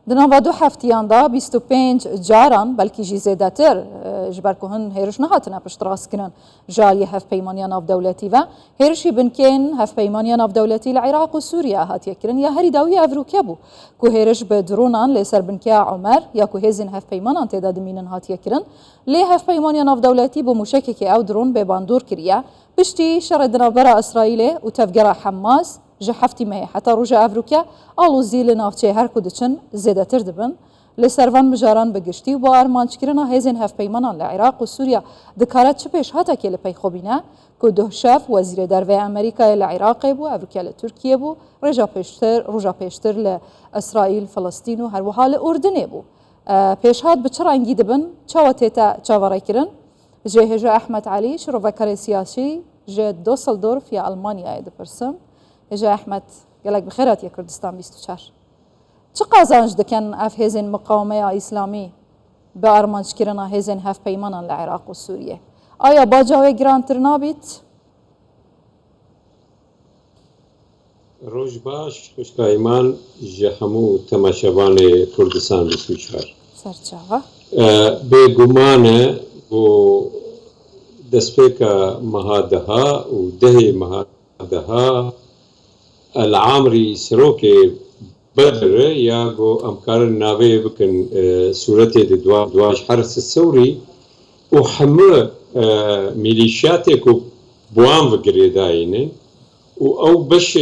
دناوا دو هفتیان دا 25 جاران بلکی جی زیادتر جبر که هن هیرش نهاتنا پشت راست کنن جای هف پیمانیان ناف دولتی و هیرشی بنکن هف پیمانیان ناف دولتی العراق و سوریا هاتیه کرن یا هری داوی افروکیا بو که هیرش بدرونان لسر بنکیا عمر یا که هزین هف پیمانان تعداد مینن هاتیه کرن لی هف پیمانیان ناف دولتی بو مشکک او درون به باندور کریا بشتی شر دنابرا اسرائیل و تفجر حماس جحفتي ما حتى رجع أفريقيا ألو زيل نافشة هر كودشن زيادة تردبن لسروان مجاران بقشتي وارمانش كرنا هزين هف بيمانان لعراق وسوريا ذكرت شبيش هاتا كيل بي خوبينا كده شاف وزير دروي أمريكا لعراق بو أفريقيا لتركيا بو رجع بيشتر لإسرائيل فلسطين وهر وحال أردن بو بيش هاد بچرا انجي دبن چاوتيتا چاوراي كرن جه هجا أحمد علي شروفكار سياسي جه دوسلدورف يا ألمانيا يدبرسم هجا أحمد قالك بخيرات يا كردستان 24 چه قازانج دكن اف هزين مقاومة إسلامي بأرمانش كرنا هزين هف بيمانا لعراق وسوريا آيا باجاوي جرانتر نابيت؟ روج باش خوشكايمان جهمو تماشاوان كردستان 24 سرچاوه بگمانه و دسپیکا مهادها و ده مهادها العامري سروكي بدر ياغو امكار النابي بكن سورتي دواج حرس الثوري وحمو ميليشياتيكو بوان فقريداين او بش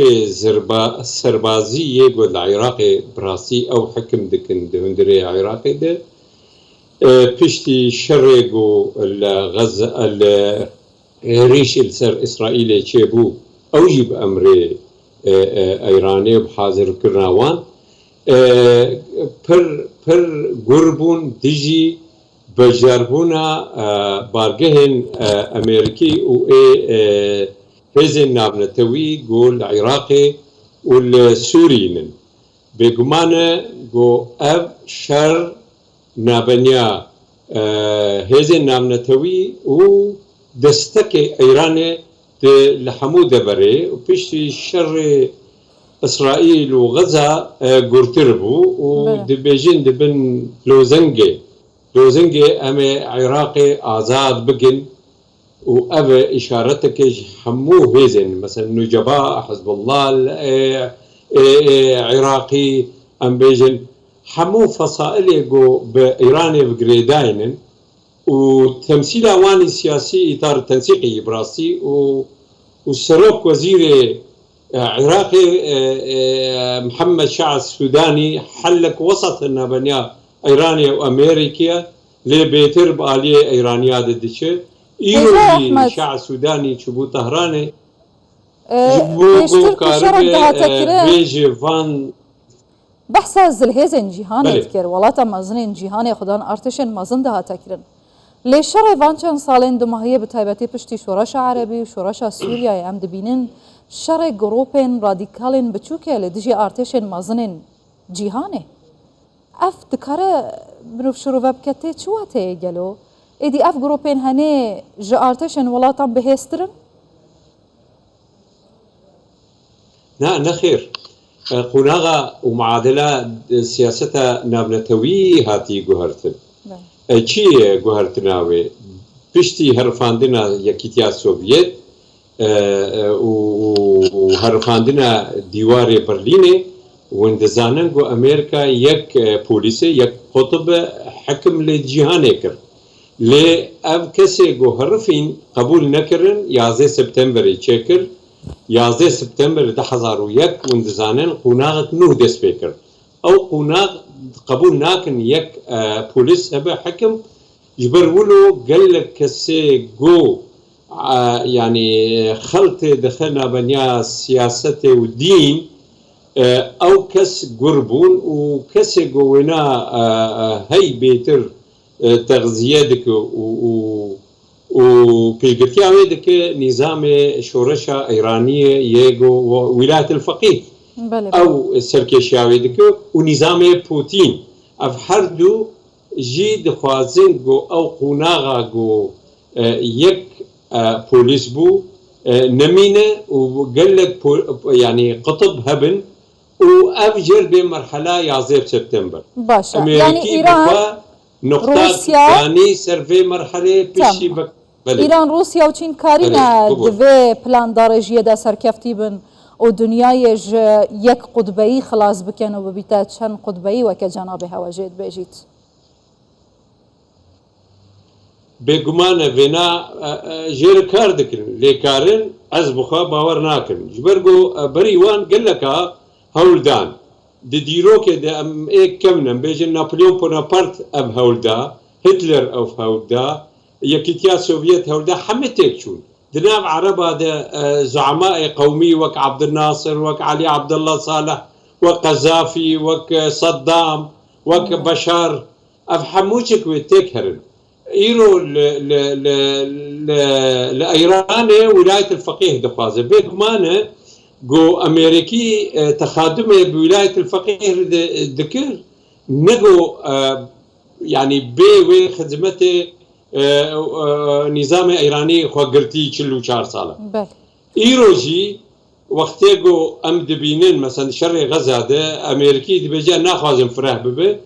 سربازي ياغو العراقي براسي او حكم دكن دهندري عراقي ده بشتي شرقو الغزة الريش السر اسرائيلي تشيبو او يب امري ايراني بحاضر كرناوان پر قربون ديجي بجربونا بارجهن امريكي و هزن نابنتوي قول عراقي والسوريين بقمانة قو اب شر نابنيا هزن نابنتوي و دستك ايراني لحمودة بري وبيشتي شر إسرائيل وغزة قرتربو ودبيجين دبن لوزنجي أمي عراقي آزاد بقن وأبا إشارتك حمو هيزن مثلا نجباء حزب الله عراقي أم بيجن حمو فصائل بإيراني بقريداين وتمثيل أواني سياسي إطار تنسيقي براسي والسروك وزير عراقي محمد شاع السوداني حلك وسط النابنيا إيرانيا وأمريكا لبيتر بآلية إيرانيا ددشة إيراني شاع السوداني شبو طهراني جبو كاربي بيجي فان بحثا زلهزن جيهاني تكر ولاتا مزنين جيهاني خدان ارتشن مزن دها تكرن ليش شر چند سالين دماهية بتايبتي پشتي شورش عربي وشورش سوريا ام دبينن شر جروبين راديكالين بچوكي لدجي ارتشن مزنين جيهاني اف دكاره بنوف شروع بكتي چواته گلو ايدي اف جروبين هني جي ارتشن ولاتا بهسترن نخير قناغا ومعادلة سياستها نابنتوي هاتي جوهرتن چی گوهرتناوی پشتی هرفاندنا یکیتیا سوویت و هرفاندنا دیوار برلین وندزانن گو امریکا یک پولیس یک قطب حکم لجهان کر لی اف کسی گو هرفین قبول نکرن 11 سپتامبر چکر 11 سپتامبر 2001 وندزانن قناغت نو دست بکر او قناغ قبول ناكن يك بوليس هبا حكم جبرولو قال لك كسي جو يعني خلط دخلنا بنيا سياسة ودين او كس قربون وكس جونا هاي بيتر تغذيتك و بيجرتيا دك نظام شورشة إيرانية يجو ولاية الفقيه او سرکشیاوی دکو و نظام پوتین اف هر دو جی دخوازن گو او قناغا گو یک پولیس بو نمینه و قال لك يعني قطب هبن وأفجر بمرحلة يعزب سبتمبر باشا يعني أمريكي إيران نقطة ثاني سرفي مرحلة بشي بك ایران روسیا و چین کارینه دوی پلان داره جیدا سرکفتی بن و دنیایش یک قطبی خلاص بکن و ببیتا چند قطبی و که جناب هواجید بجید بگمانه وینا جیر کار دکن لیکارن از بخوا باور ناکن جبرگو بریوان گلکا هولدان دی دیرو که ده ام ایک کمنم بیجن ناپلیون بونابرت ام هولدا هتلر او هولدا يكتيا سوفيت هولدا حمتك شون دناب عربة زعماء قومي وك عبد الناصر وك علي عبد الله صالح وك قذافي وك صدام وك بشار افحموشك وتكهرن ايرو لايران ولايه الفقيه دخوازه بيك مانا جو امريكي تخادمه بولايه الفقيه ذكر نجو يعني بي وي خدمته نظام ایرانی خواگرتی 44 ساله ایروجی وقتی گو ام دبینن مثلا شر غزه ده امریکی دبجا ناخوازم فرح ببه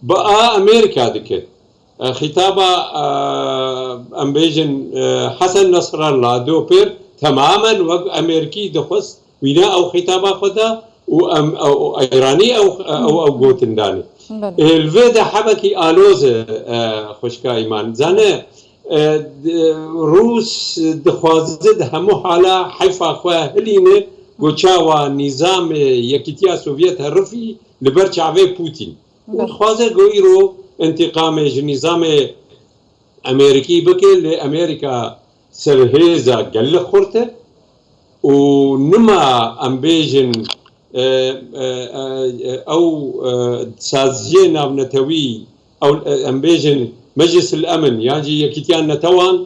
با امریکا دکه خطابه ام بیجن حسن نصر الله دو پیر تماما وق امریکی دخست وینا او خطابه خدا او ایرانی او گوتندانی الفيدا حبكي آلوز خوشكا إيمان زانه روس دخوازد همو حالا حيفا خواه هلينه گوچاوا نظام يكتيا سوفيت هرفي لبرچ عوه بوتين ودخوازه گوئيرو انتقام نظام امريكي بكي لأمريكا سرهيزا قل خورته ونما امبيجن او سازيه ناونتوي او امبيجن مجلس الامن يعني يكتيان نتوان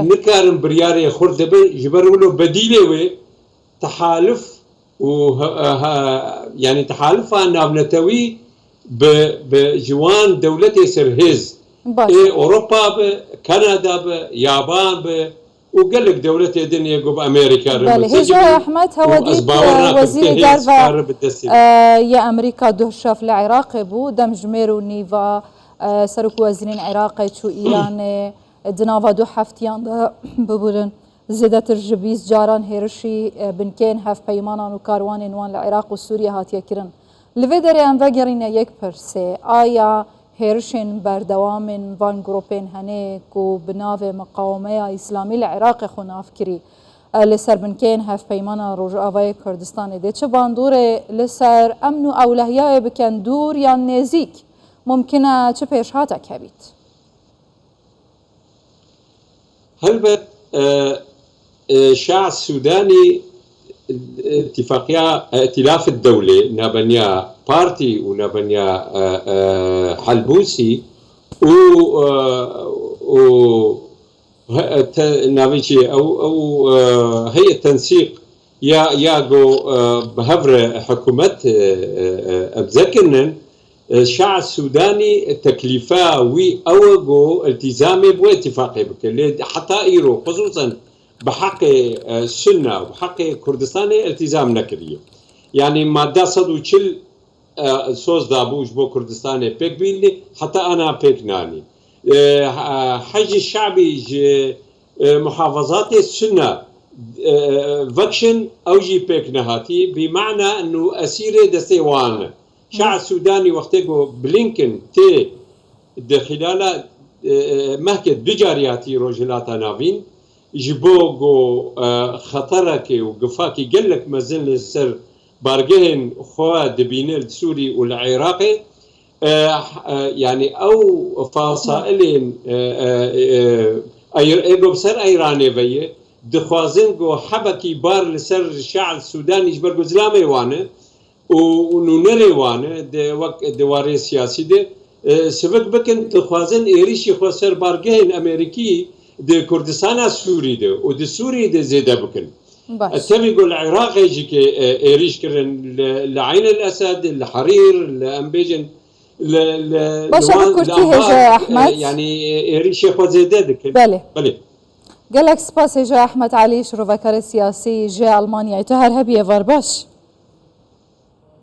نكارن برياري خرد جبرولو بديله تحالف و يعني تحالفها ناونتوي بجوان دولتي سرهز اوروبا كندا يابان وقال لك دولتي الدنيا جو بامريكا هجا احمد هوديك وزير دارفا يا امريكا دهشاف العراق بو دم جميرو نيفا سرك وزيرين عراق شو ايران دنافا دو حفتيان ببولن زيدت الجبيس جاران هيرشي بنكين هاف بيمانا وكاروان وان العراق وسوريا هاتيا كرن لفيدري ان فاجرين يك برسي ايا هيرشين بردوام فان جروبين هنيك وبناف مقاومة إسلامي العراق خناف كري لسر بنكين هاف بيمانا رجاوي كردستان دي چه باندور لسر أمنو أولهياء بكن دور يا نزيك ممكنة چه پیش هاتك هبيت هل الشعب السوداني اتفاقية ائتلاف الدولة نابنيا بارتي ونابنيا حلبوسي و نافيتشي او هي التنسيق يا جو بهفر حكومة ابزكنن الشعب السوداني تكلفة وي او جو التزامي بو اتفاقي بك حتى ايرو خصوصا بحق السنة وبحق كردستان التزام نكريه يعني مادة صدو چل سوز دابوش بو كردستان بيك بيلي حتى انا بيك ناني حج الشعبي محافظات السنة فاكشن او جي بيك نهاتي بمعنى انه اسيري دستيوان شعب السوداني وقتكو بلينكن تي خلال مهكة بجارياتي روجلاتا نافين جبوغو خطرك وقفاكي قلك مازال السر بارجهن خوا دبينل السوري والعراقي يعني او فاصائلين ايرو بسر ايراني بيه دخوازن جو حبكي بار لسر الشعب السوداني جبرجو زلامي وانه ونونلي وانه دواري سياسي ده سبك بكن دخوازن ايريشي خو سر بارجهن امريكي دي كردستان السوري ده ودي سوري ده زيدا بكن التبي يقول العراق يجي ايريش كرن لعين الاسد الحرير الامبيجن باش كرتي هجا احمد يعني ايريش خو زيدا دك بله قال لك سباس هجا احمد علي شروفكر السياسي جاء المانيا يتهر هبيه فارباش